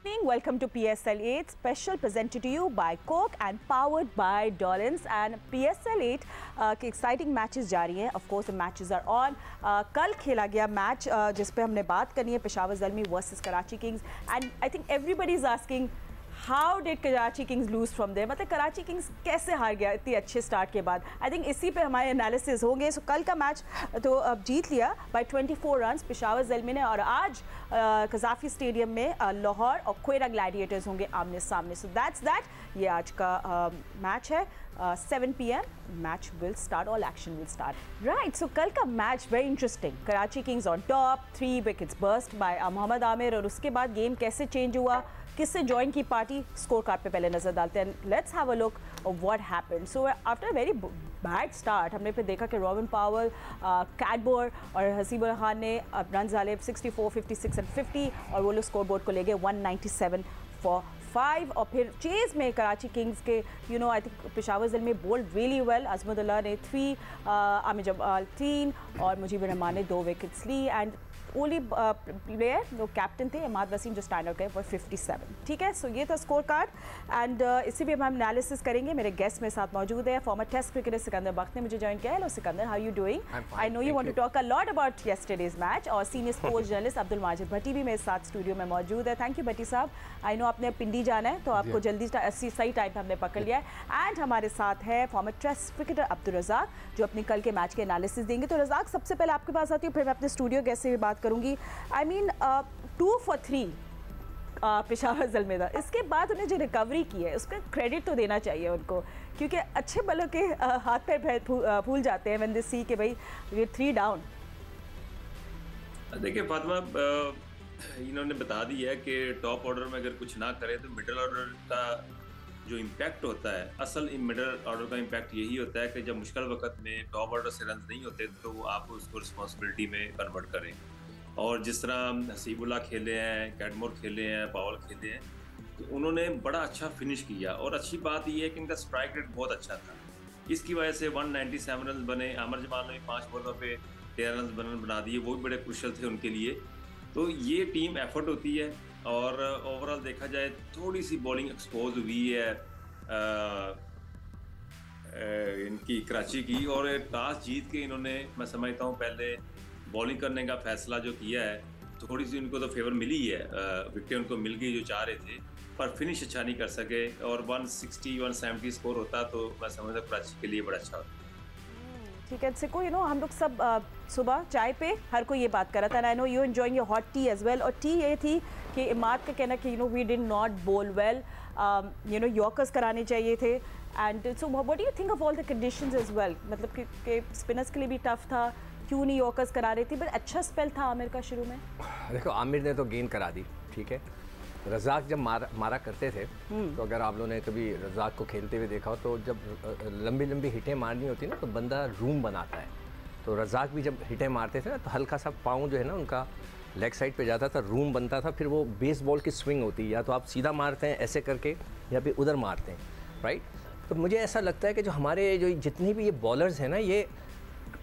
evening. Welcome to PSL 8 special presented to you by Coke and powered by Dolans. And PSL 8 के exciting matches जारी हैं. Of course the matches are on. कल खेला गया match जिस पे हमने बात करनी है Peshawar Zalmi versus Karachi Kings. And I think everybody is asking How did Karachi Kings lose from there? मतलब कराची किंग्स कैसे हार गया इतनी अच्छे स्टार्ट के बाद? आई थिंक इसी पे हमारे एनालिसिस होंगे. सो कल का मैच तो अब जीत लिया बाय 24 रन्स पेशावर ज़ल्मी ने. और आज कज़ाफ़ी स्टेडियम में लाहौर और क्वेटा ग्लैडिएटर्स होंगे आमने सामने. So that's that. ये आज का मैच है. 7 PM match will start. All action will start. Right. So कल का match very interesting. Karachi Kings on top, 3 wickets burst by Mohammad Amir. और उसके बाद गेम कैसे चेंज हुआ, किससे ज्वाइन की पार्टी, स्कोर कार्ड पे पहले नजर डालते हैं. Let's have a look of what happened. So after very bad start हमने फिर देखा कि रॉबिन पावल, कैडबोर और हसीब उल खान ने रन डाले 64, 56 एंड 50 और वो लोग स्कोर बोर्ड को ले गए 197 फॉर 5. और फिर चेज में कराची किंग्स के I think Peshawar Zalmi bowled really well. Azmatullah ने 3, आमिर जमाल 3 और मुजीबर रहमान ने 2 विकेट्स ली. एंड ओनली प्लेयर जो कैप्टन थे इमाद वसीम जो स्टैंड आउट गए फॉर 57. ठीक है. सो ये था स्कोर कार्ड. एंड इसी भी हम एनालिसिस करेंगे. मेरे गेस्ट मेरे साथ मौजूद है former test cricketer Sikandar Bakht ने मुझे ज्वाइन किया. Hello Sikandar, how you doing? I know you want to talk a lot about yesterday's match. और senior sports journalist Abdul Majid Bhatti भी मेरे साथ स्टूडियो में मौजूद है. थैंक यू भट्टी साहब. आई नो आपने पिंडी जाना है तो आपको जल्दी सही टाइम पर हमने पकड़ लिया है. एंड हमारे साथ है former test cricketer Abdul Razzaq जो अपने कल के मैच के एनालिसिस देंगे. तो रज़ाक सबसे पहले आपके पास आती हूँ, फिर मैं अपने स्टूडियो गेस्ट से भी बात करूँगी. I mean 2 for 3 Peshawar Zalmi. इसके बाद उन्हें जो रिकवरी की है उसका क्रेडिट तो देना चाहिए उनको, क्योंकि अच्छे बलों के हाथ पैर भूल जाते हैं व्हेन दे सी कि भाई वी 3 डाउन. देखिए फातिमा, इन्होंने बता दिया है कि टॉप ऑर्डर में अगर कुछ ना करें तो मिडिल ऑर्डर का जो इम्पैक्ट होता है, असल मिडिल ऑर्डर का इम्पैक्ट यही होता है कि जब मुश्किल वक्त में टॉप ऑर्डर से रन नहीं होते तो आप उसको रिस्पॉन्सिबिलिटी में कन्वर्ट करें. और जिस तरह हसीबुल्लाह खेले हैं, कैडमोर खेले हैं, पावल खेले हैं, तो उन्होंने बड़ा अच्छा फिनिश किया. और अच्छी बात यह है कि इनका स्ट्राइक रेट बहुत अच्छा था. इसकी वजह से 197 रन बने. आमिर जमाल ने 5 बॉलों पे 13 रन बना दिए, वो भी बड़े क्रुशियल थे उनके लिए. तो ये टीम एफर्ट होती है. और ओवरऑल देखा जाए थोड़ी सी बॉलिंग एक्सपोज हुई है इनकी कराची की. और टॉस जीत के इन्होंने, मैं समझता हूँ, पहले बॉलिंग करने का फैसला जो किया है, थोड़ी सी उनको तो फेवर मिली है. विकेट उनको मिल गई जो चाह रहे थे, पर फिनिश अच्छा नहीं कर सके. और 160, 170 स्कोर होता तो मैं समझता कराची के लिए बड़ा अच्छा होता. ठीक है. सिको, हम लोग सब सुबह चाय पे हर कोई ये बात कर रहा था. I know you enjoying your hot tea as well. और टी ये थी कि इमाद का कहना कि we did not bowl well, yorkers कराने चाहिए थे. And so what do you think of all the conditions as well? मतलब कि स्पिनर्स के लिए भी टफ था, क्यों नहीं यॉर्कर्स करा रही थी? बट अच्छा स्पेल था आमिर का शुरू में. देखो, आमिर ने तो गेंद करा दी, ठीक है. रज़ाक जब मारा करते थे तो अगर आप लोगों ने कभी रज़ाक को खेलते हुए देखा हो तो जब लंबी लंबी हिटें मारनी होती है ना तो बंदा रूम बनाता है. तो रज़ाक भी जब हिटें मारते थे ना तो हल्का सा पाँव जो है ना उनका लेग साइड पे जाता था, रूम बनता था. फिर वो बेसबॉल की स्विंग होती है, या तो आप सीधा मारते हैं ऐसे करके या फिर उधर मारते हैं, राइट. तो मुझे ऐसा लगता है कि जो हमारे जो जितनी भी ये बॉलर्स हैं ना, ये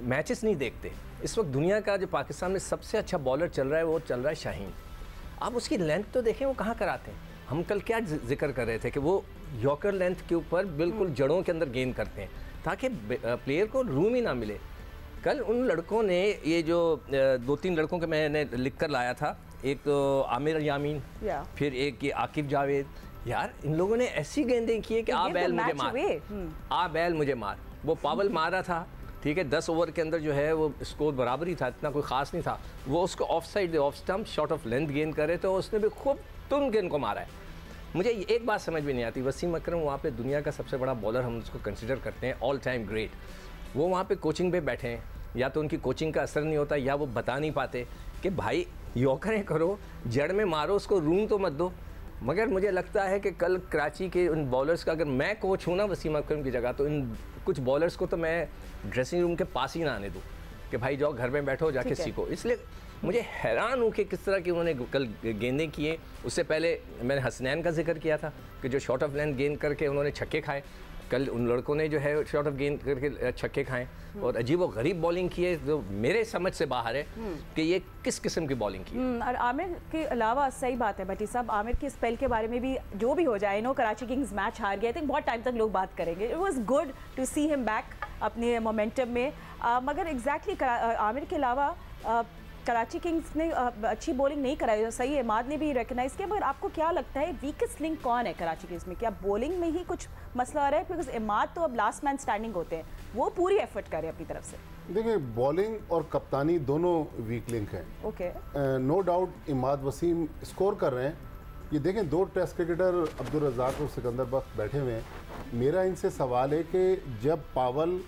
मैचेस नहीं देखते. इस वक्त दुनिया का जो पाकिस्तान में सबसे अच्छा बॉलर चल रहा है वो चल रहा है शाहीन. आप उसकी लेंथ तो देखें वो कहाँ कराते हैं. हम कल क्या जिक्र कर रहे थे कि वो यॉर्कर लेंथ के ऊपर बिल्कुल जड़ों के अंदर गेंद करते हैं ताकि प्लेयर को रूम ही ना मिले. कल उन लड़कों ने ये जो 2-3 लड़कों के मैंने लिख कर लाया था, एक तो आमिर यामीन, फिर एक ये आकिब जावेद. यार इन लोगों ने ऐसी गेंदें की है कि आ बैल मुझे मार, आ बैल मुझे मार. वो पावल मारा था, ठीक है, 10 ओवर के अंदर जो है वो स्कोर बराबर ही था, इतना कोई ख़ास नहीं था. वो उसको of side, off stump, short of length गेंद करे तो उसने भी खूब तुम गेंद को मारा है. मुझे एक बात समझ में नहीं आती, वसीम अकरम वहाँ पे दुनिया का सबसे बड़ा बॉलर हम उसको कंसिडर करते हैं, ऑल टाइम ग्रेट. वो वहाँ पे कोचिंग पे बैठे हैं, या तो उनकी कोचिंग का असर नहीं होता या वो बता नहीं पाते कि भाई यॉर्करें करो, जड़ में मारो, उसको रूम तो मत दो. मगर मुझे लगता है कि कल कराची के उन बॉलर्स का, अगर मैं कोच हूँ ना वसीम अकरम की जगह, तो इन कुछ बॉलर्स को तो मैं ड्रेसिंग रूम के पास ही ना आने दूँ कि भाई जाओ घर में बैठो, जाके सीखो. इसलिए मुझे हैरान हूँ कि किस तरह की उन्होंने कल गेंदें किए. उससे पहले मैंने हसनैन का जिक्र किया था कि जो शॉर्ट ऑफ लेंथ गेंद करके उन्होंने छक्के खाए. कल उन लड़कों ने जो है शॉर्ट ऑफ गेंद करके छक्के खाए और अजीब और गरीब बॉलिंग की है जो मेरे समझ से बाहर है कि ये किस किस्म की बॉलिंग की है। और आमिर के अलावा सही बात है भट्टी साहब, आमिर के स्पेल के बारे में भी जो भी हो जाए, नो कराची किंग्स मैच हार गया, आई थिंक बहुत टाइम तक लोग बात करेंगे। It was good to see him back अपने मोमेंटम में, मगर एग्जैक्टली आमिर के अलावा कराची किंग्स ने अच्छी बॉलिंग नहीं कराई, सही इमाद ने भी रिकग्नाइज किया, मगर आपको क्या लगता है वीकेस्ट लिंक कौन है कराची किंग्स में? क्या बॉलिंग में ही कुछ मसला आ रहा है? बिकॉज इमाद तो अब लास्ट मैन स्टैंडिंग होते हैं, वो पूरी एफर्ट कर रहे हैं अपनी तरफ से। देखिए बॉलिंग और कप्तानी दोनों वीक लिंक हैं। Okay, no doubt Imad Wasim score कर रहे हैं। ये देखें 2 टेस्ट क्रिकेटर अब्दुल रज़ाक और सिकंदर बख्श बैठे हुए हैं। मेरा इनसे सवाल है कि जब पावल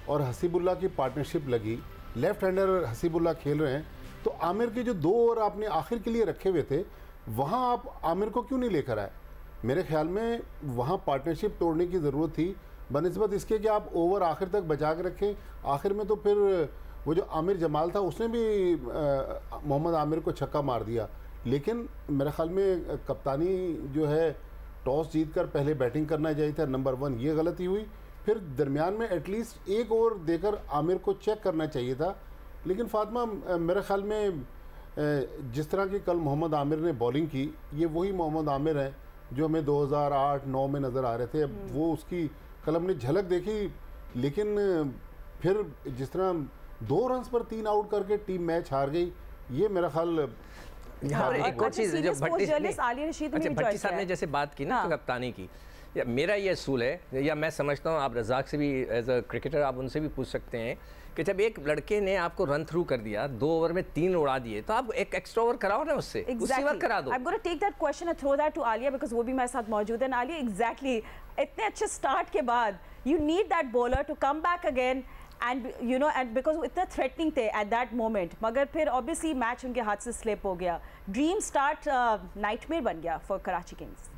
और हसीबुल्ला की पार्टनरशिप लगी, लेफ्ट हैंडर हसीबुल्ला खेल रहे हैं, तो आमिर के जो 2 ओवर आपने आखिर के लिए रखे हुए थे, वहाँ आप आमिर को क्यों नहीं लेकर आए? मेरे ख्याल में वहाँ पार्टनरशिप तोड़ने की ज़रूरत थी, बनिस्बत इसके कि आप ओवर आखिर तक बचा के रखें। आखिर में तो फिर वो जो आमिर जमाल था उसने भी मोहम्मद आमिर को छक्का मार दिया। लेकिन मेरे ख्याल में कप्तानी जो है टॉस जीतकर पहले बैटिंग करना चाहिए था, नंबर 1 ये गलती हुई। फिर दरमियान में एटलीस्ट 1 ओवर देकर आमिर को चेक करना चाहिए था। लेकिन फातिमा मेरे ख्याल में जिस तरह की कल मोहम्मद आमिर ने बॉलिंग की, ये वही मोहम्मद आमिर है जो हमें 2008-9 में नज़र आ रहे थे। वो उसकी कल हमने झलक देखी, लेकिन फिर जिस तरह 2 रन्स पर 3 आउट करके टीम मैच हार गई, ये मेरा ख्याल। एक और चीज़ जो भट्टी साहब ने जैसे बात की ना कप्तानी की, मेरा ये असूल है, या मैं समझता हूँ आप रज़ाक से भी एज अ क्रिकेटर आप उनसे भी पूछ सकते हैं कि जब एक लड़के ने आपको रन थ्रू कर दिया, 2 ओवर में 3 उड़ा दिए, तो आप एक एक्स्ट्रा ओवर कराओ ना उससे, उसी ओवर करा दो। I am gonna take that question and throw that to Alia because वो भी मेरे साथ मौजूद है। आलिया, एग्जैक्टली इतने अच्छे स्टार्ट के बाद you need that bowler to come back again and you know, and because इतना थ्रेटनिंग थे एट दैट मोमेंट, मगर फिर ऑब्वियसली मैच उनके हाथ से स्लिप हो गया। ड्रीम स्टार्ट नाइटमेयर बन गया फॉर कराची किंग्स।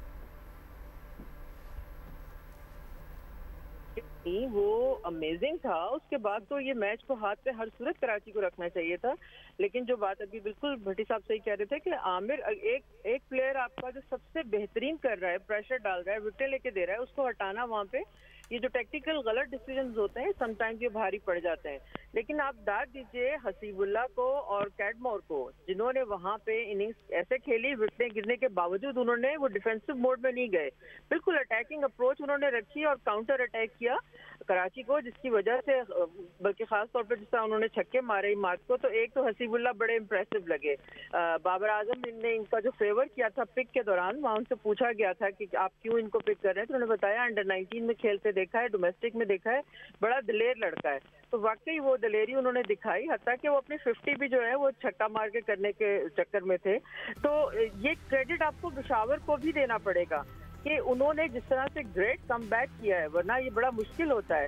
वो अमेजिंग था। उसके बाद तो ये मैच को हाथ पे हर सूरत कराची को रखना चाहिए था। लेकिन जो बात अभी बिल्कुल भट्टी साहब सही कह रहे थे कि आमिर एक प्लेयर आपका जो सबसे बेहतरीन कर रहा है, प्रेशर डाल रहा है, विकेट लेके दे रहा है, उसको हटाना वहाँ पे, ये जो टेक्निकल गलत डिसीजंस होते हैं समटाइम्स ये भारी पड़ जाते हैं। लेकिन आप दाद दीजिए हसीबुल्ला को और कैटमोर को, जिन्होंने वहां पे इनिंग्स ऐसे खेली, विकेटें गिरने के बावजूद उन्होंने वो डिफेंसिव मोड में नहीं गए, बिल्कुल अटैकिंग अप्रोच उन्होंने रखी और काउंटर अटैक किया कराची को, जिसकी वजह से बल्कि खास तौर पर जिस तरह उन्होंने छक्के मारे इमाद को, तो एक तो हसीबुल्ला बड़े इंप्रेसिव लगे। बाबर आजम ने इनका जो फेवर किया था पिक के दौरान, वहाँ उनसे पूछा गया था कि आप क्यों इनको पिक कर रहे हैं, तो उन्होंने बताया अंडर 19 में खेलते देखा है, डोमेस्टिक में देखा है, बड़ा दिलेर लड़का है। तो वाकई वो दिलेरी उन्होंने दिखाई, हत्ता कि वो अपनी 50 भी जो है वो छक्का मार के करने के चक्कर में थे। तो ये क्रेडिट आपको पेशावर को भी देना पड़ेगा कि उन्होंने जिस तरह से ग्रेट कमबैक किया है, वरना ये बड़ा मुश्किल होता है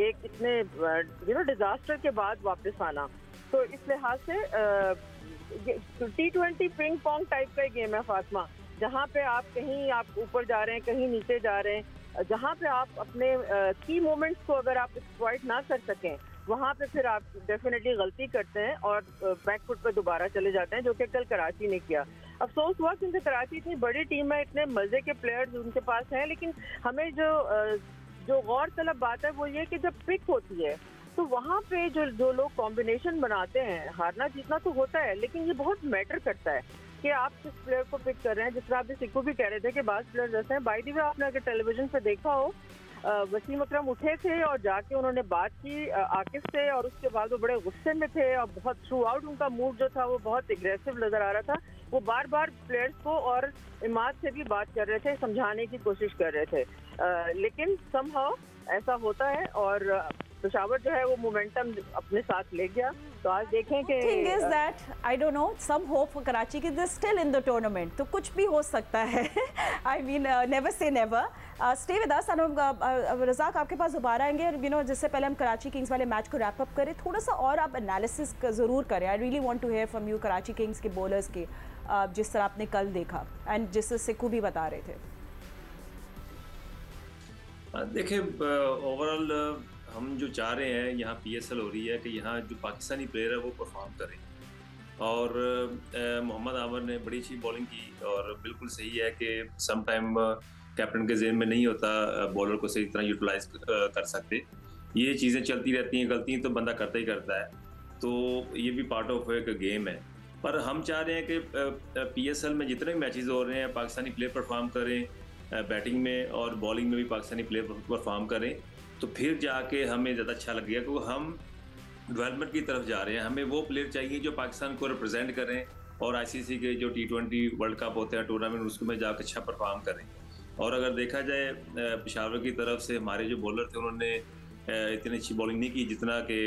एक इतने डिजास्टर के बाद वापस आना। तो इस लिहाज से T20 पिंग पोंग टाइप का गेम है फातिमा, जहाँ पे आप कहीं आप ऊपर जा रहे हैं, कहीं नीचे जा रहे हैं, जहाँ पे आप अपने की मोमेंट्स को अगर आप एक्सप्लॉइट ना कर सकें, वहाँ पे फिर आप डेफिनेटली गलती करते हैं और बैकफुट पे दोबारा चले जाते हैं, जो कि कल कराची ने किया। अफसोस हुआ क्योंकि कराची इतनी बड़ी टीम है, इतने मजे के प्लेयर्स उनके पास हैं, लेकिन हमें जो गौर तलब बात है वो ये कि जब पिक होती है तो वहाँ पे जो लोग कॉम्बिनेशन बनाते हैं, हारना जीतना तो होता है, लेकिन ये बहुत मैटर करता है कि आप किस प्लेयर को पिक कर रहे हैं। जिस तरह आप सिक्कू भी कह रहे थे कि बास प्लेयर्स ऐसे हैं, बाय द वे आपने अगर टेलीविजन पे देखा हो, वसीम अकरम उठे थे और जाके उन्होंने बात की आकिफ से, और उसके बाद वो बड़े गुस्से में थे और बहुत थ्रू आउट उनका मूड जो था वो बहुत एग्रेसिव नजर आ रहा था। वो बार बार प्लेयर्स को और इमाद से भी बात कर रहे थे, समझाने की कोशिश कर रहे थे, लेकिन समहाउ ऐसा होता है और पेशावर जो है वो मोमेंटम अपने साथ ले गया। तो आज देखें कि thing is that I don't know, some hope for Karachi कि they still in the tournament, तो कुछ भी हो सकता है। I mean never say never. Stay with us. Razzaq आपके पास दोबारा आएंगे, यू नो, जिससे पहले हम कराची किंग्स वाले मैच को रैप अप करें, थोड़ा सा और आप एनालिसिस ज़रूर करें। I really want to hear from you Karachi Kings के बॉलर्स के, जिस तरह आपने कल देखा एंड जिससे सिक्कू भी बता रहे थे। देखिए ओवरऑल हम जो चाह रहे हैं, यहाँ PSL हो रही है कि यहाँ जो पाकिस्तानी प्लेयर है वो परफॉर्म करें, और मोहम्मद आमिर ने बड़ी अच्छी बॉलिंग की, और बिल्कुल सही है कि सम टाइम कैप्टन के जेन में नहीं होता बॉलर को सही तरह यूटिलाइज कर सकते। ये चीज़ें चलती रहती हैं, गलतियाँ तो बंदा करता ही करता है, तो ये भी पार्ट ऑफ एक गेम है। पर हम चाह रहे हैं कि PSL में जितने भी मैचेस हो रहे हैं पाकिस्तानी प्लेयर परफॉर्म करें, बैटिंग में और बॉलिंग में भी पाकिस्तानी प्लेयर परफॉर्म करें, तो फिर जाके हमें ज़्यादा अच्छा लगेगा, क्योंकि हम डेवलपमेंट की तरफ जा रहे हैं। हमें वो प्लेयर चाहिए जो पाकिस्तान को रिप्रेजेंट करें और ICC के जो T20 वर्ल्ड कप होते हैं टूर्नामेंट, उसमें जाकर अच्छा परफॉर्म करें। और अगर देखा जाए पेशावर की तरफ से हमारे जो बॉलर थे उन्होंने इतनी अच्छी बॉलिंग नहीं की जितना कि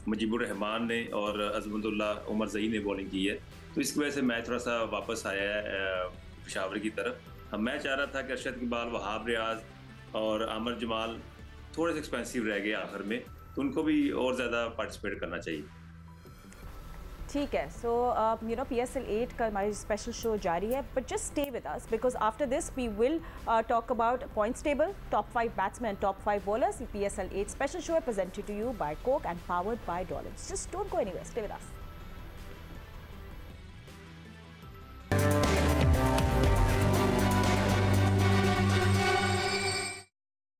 मुजीबुर रहमान ने और अजमतुल्ला उमर ज़ई ने बॉलिंग की है, तो इसकी वजह से मैच थोड़ा सा वापस आया है पेशावर की तरफ। मैं चाह रहा था कि अरशद इकबाल, वहाब रियाज और आमिर जमाल थोड़े से एक्सपेंसिव रह गए आखिर में, तो उनको भी और ज़्यादा पार्टिसिपेट करना चाहिए। ठीक है, सो यू नो PSL 8 का हमारी स्पेशल शो जारी है, but just stay with us because after this we will talk about points table, top 5 batsman, top 5 bowlers. PSL 8 special show है presented to you by Coke and powered by dollars. Just don't go anywhere, stay with us.